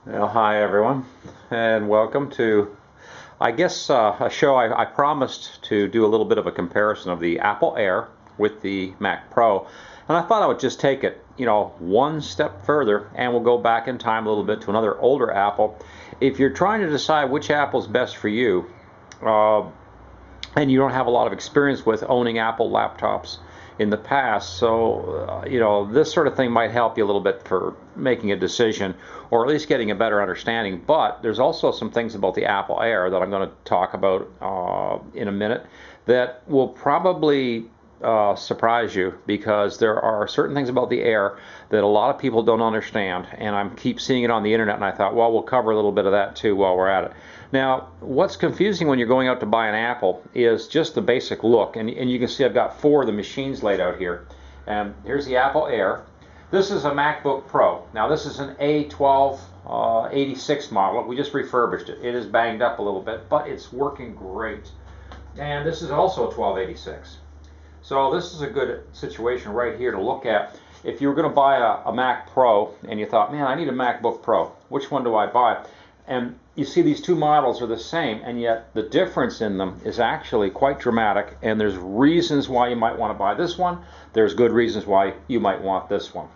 Well, hi everyone, and welcome to, I guess, a show I promised to do a little bit of a comparison of the Apple Air with the Mac Pro, and I thought I would just take it, one step further, and we'll go back in time a little bit to another older Apple. If you're trying to decide which Apple's best for you, uh, and you don't have a lot of experience with owning Apple laptops in the past, so this sort of thing might help you a little bit for making a decision or at least getting a better understanding. But there's also some things about the Apple Air that I'm going to talk about in a minute that will probably surprise you, because there are certain things about the Air that a lot of people don't understand, and I keep seeing it on the internet, and I thought, well, we'll cover a little bit of that too while we're at it. Now, what's confusing when you're going out to buy an Apple is just the basic look, and you can see I've got four of the machines laid out here. And here's the Apple Air. This is a MacBook Pro. Now, this is an A1286 model. We just refurbished it. It is banged up a little bit, but it's working great. And this is also a 1286. So this is a good situation right here to look at. If you were going to buy a Mac Pro and you thought, man, I need a MacBook Pro, which one do I buy? And you see these two models are the same, and yet the difference in them is actually quite dramatic, and there's reasons why you might want to buy this one. There's good reasons why you might want this one,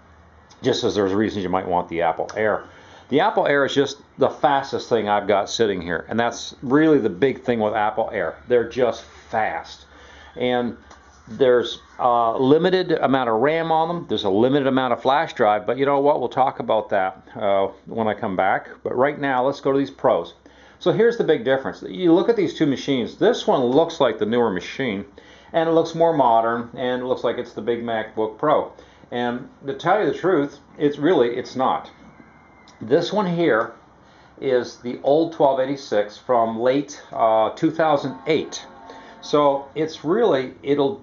just as there's reasons you might want the Apple Air. The Apple Air is just the fastest thing I've got sitting here, and that's really the big thing with Apple Air. They're just fast. And there's a limited amount of RAM on them. There's a limited amount of flash drive, but you know what? We'll talk about that when I come back. But right now, let's go to these Pros. So here's the big difference. You look at these two machines. This one looks like the newer machine, and it looks more modern, and it looks like it's the big MacBook Pro. And to tell you the truth, it's not. This one here is the old 1286 from late 2008. So it's really, it'll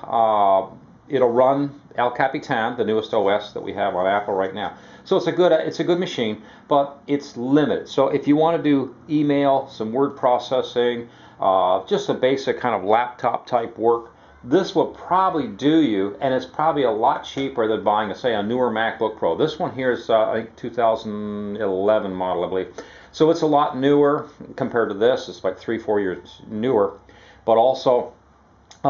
run El Capitan, the newest OS that we have on Apple right now. So it's a good machine, but it's limited. So if you want to do email, some word processing, just a basic kind of laptop type work, this will probably do you, and it's probably a lot cheaper than buying, say, a newer MacBook Pro. This one here is, I think, 2011 model, I believe. So it's a lot newer compared to this. It's like 3-4 years newer. But also,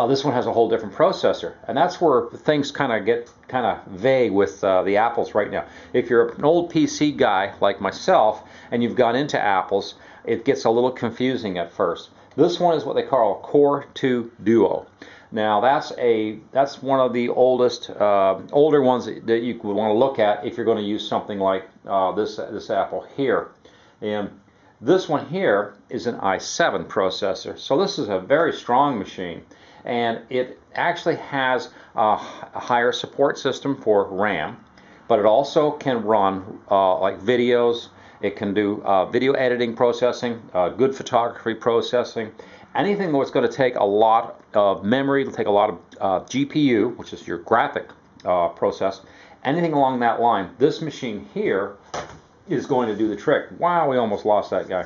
this one has a whole different processor, and that's where things kind of get kind of vague with the Apples right now. If you're an old PC guy like myself and you've gone into Apples, it gets a little confusing at first. This one is what they call a Core 2 Duo. Now that's one of the older ones that you would want to look at if you're going to use something like this Apple here. And this one here is an i7 processor, so this is a very strong machine, and it actually has a higher support system for RAM, but it also can run like videos. It can do video editing processing, good photography processing, anything that's going to take a lot of memory. It'll take a lot of GPU, which is your graphic process, anything along that line. This machine here is going to do the trick. Wow, we almost lost that guy.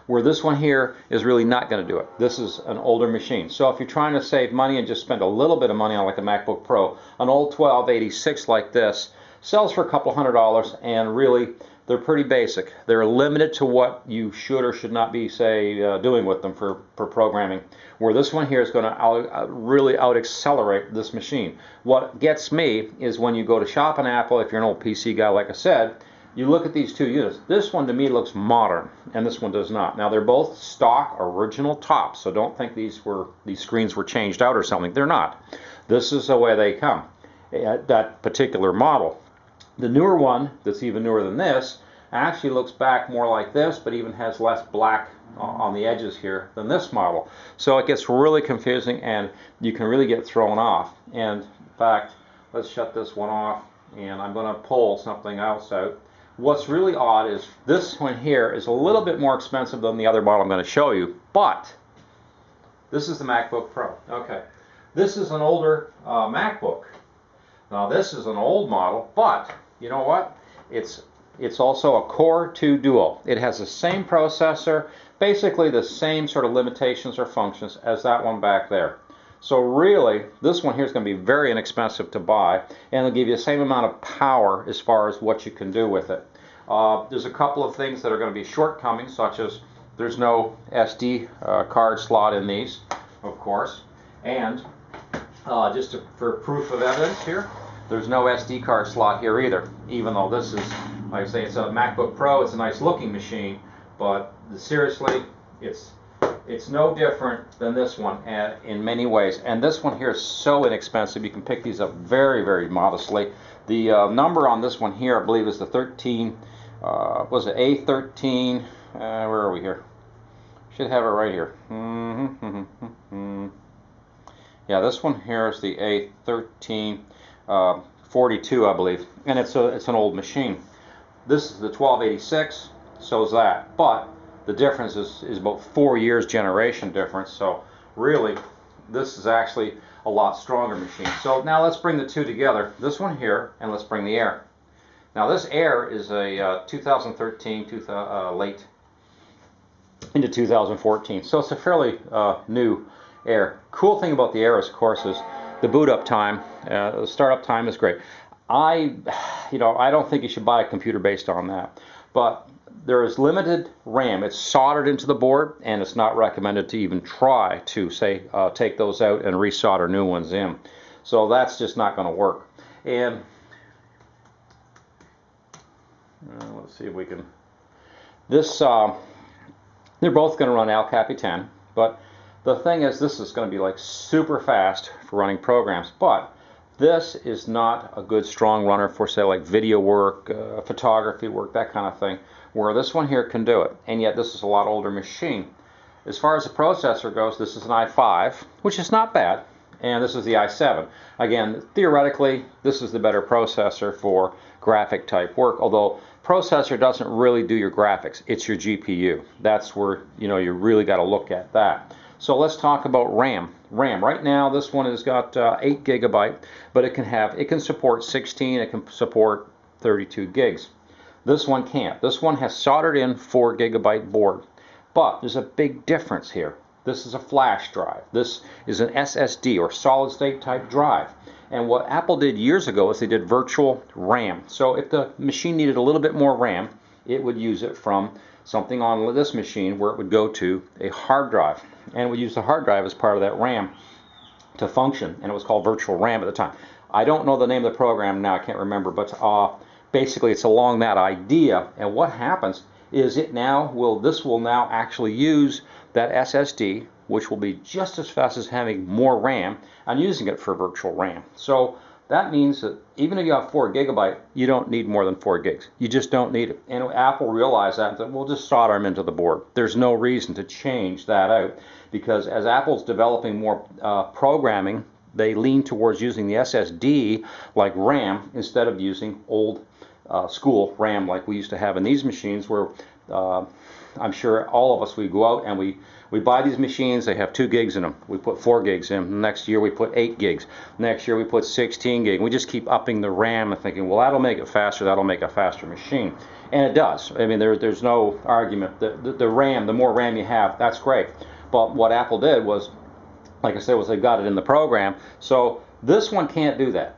Where this one here is really not going to do it. This is an older machine. So if you're trying to save money and just spend a little bit of money on like a MacBook Pro, an old 1286 like this sells for a couple $100, and really they're pretty basic. They're limited to what you should or should not be, say, doing with them for programming. Where this one here is going to really out-accelerate this machine. What gets me is when you go to shop an Apple, if you're an old PC guy like I said, you look at these two units. This one to me looks modern, and this one does not. Now they're both stock original tops, so don't think these screens were changed out or something. They're not. This is the way they come. That particular model. The newer one, that's even newer than this, actually looks back more like this, but even has less black on the edges here than this model. So it gets really confusing, and you can really get thrown off. And in fact, let's shut this one off, and I'm going to pull something else out. What's really odd is this one here is a little bit more expensive than the other model I'm going to show you, but this is the MacBook Pro. Okay, this is an older MacBook. Now this is an old model, but you know what? It's also a Core 2 Duo. It has the same processor, basically the same sort of limitations or functions as that one back there. So really, this one here is going to be very inexpensive to buy, and it'll give you the same amount of power as far as what you can do with it. There's a couple of things that are going to be shortcomings, such as there's no SD card slot in these, of course, and for proof of evidence here, there's no SD card slot here either, even though this is, like I say, it's a MacBook Pro, it's a nice looking machine, but seriously, it's no different than this one in many ways. And this one here is so inexpensive. You can pick these up very, very modestly. The number on this one here, I believe, is the 13, was it A13? Where are we here? Should have it right here. Yeah, this one here is the A13 42, I believe, and it's an old machine. This is the 1286, so is that, but the difference is about 4 years generation difference, so really this is actually a lot stronger machine. So now let's bring the two together, this one here, and let's bring the Air. Now this Air is a 2013, late into 2014, so it's a fairly new Air. Cool thing about the Air, of course, is the boot up time, the startup time is great. I don't think you should buy a computer based on that, but there is limited RAM. It's soldered into the board, and it's not recommended to even try to, say, take those out and resolder new ones in. So that's just not going to work. And let's see if we can. This they're both going to run El Capitan, but the thing is, this is going to be like super fast for running programs, but this is not a good strong runner for, say, like video work, photography work, that kind of thing, where this one here can do it, and yet this is a lot older machine. As far as the processor goes, this is an i5, which is not bad, and this is the i7. Again, theoretically, this is the better processor for graphic type work, although processor doesn't really do your graphics, it's your GPU. That's where you really got to look at that. So let's talk about RAM. Right now, this one has got 8 GB, but it can support 16, it can support 32 gigs. This one can't. This one has soldered in 4 GB board, but there's a big difference here. This is a flash drive. This is an SSD, or solid state type drive. And what Apple did years ago is they did virtual RAM. So if the machine needed a little bit more RAM, it would use it from something on this machine where it would go to a hard drive, and would use the hard drive as part of that RAM to function, and it was called virtual RAM at the time. I don't know the name of the program now, I can't remember, but basically it's along that idea. And what happens is this will now actually use that SSD, which will be just as fast as having more RAM, and using it for virtual RAM. So that means that even if you have 4 GB, you don't need more than 4 gigs. You just don't need it. And Apple realized that and said, we'll just solder them into the board. There's no reason to change that out, because as Apple's developing more programming, they lean towards using the SSD like RAM instead of using old school RAM like we used to have in these machines, where I'm sure all of us, we go out and we buy these machines, they have 2 gigs in them. We put 4 gigs in. Next year we put 8 gigs. Next year we put 16 gigs. We just keep upping the RAM and thinking, well, that'll make it faster, that'll make a faster machine. And it does. I mean, there's no argument. The RAM, the more RAM you have, that's great. But what Apple did was, like I said, was they got it in the program. So this one can't do that.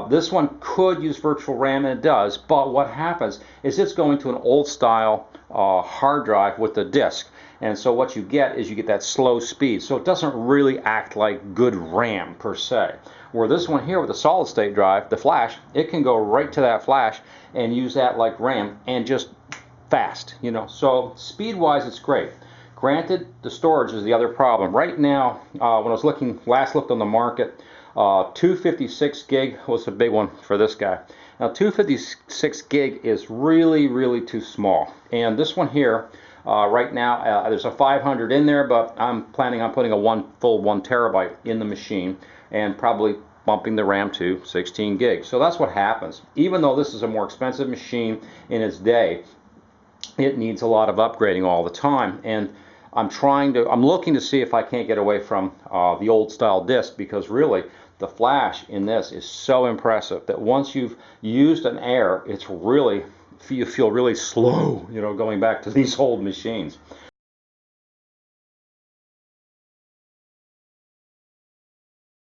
This one could use virtual RAM, and it does, but what happens is it's going to an old style hard drive with the disk. And so what you get is you get that slow speed. So it doesn't really act like good RAM per se. Where this one here with the solid state drive, the flash, it can go right to that flash and use that like RAM, and just fast, So speed wise, it's great. Granted, the storage is the other problem. Right now, when I was last looked on the market, 256 gig was a big one for this guy. Now 256 gig is really, really too small. And this one here, right now, there's a 500 in there, but I'm planning on putting a full 1 terabyte in the machine, and probably bumping the RAM to 16 gigs. So that's what happens. Even though this is a more expensive machine in its day, it needs a lot of upgrading all the time. And I'm looking to see if I can't get away from the old style disk, because really the flash in this is so impressive that once you've used an Air, you feel really slow, going back to these old machines.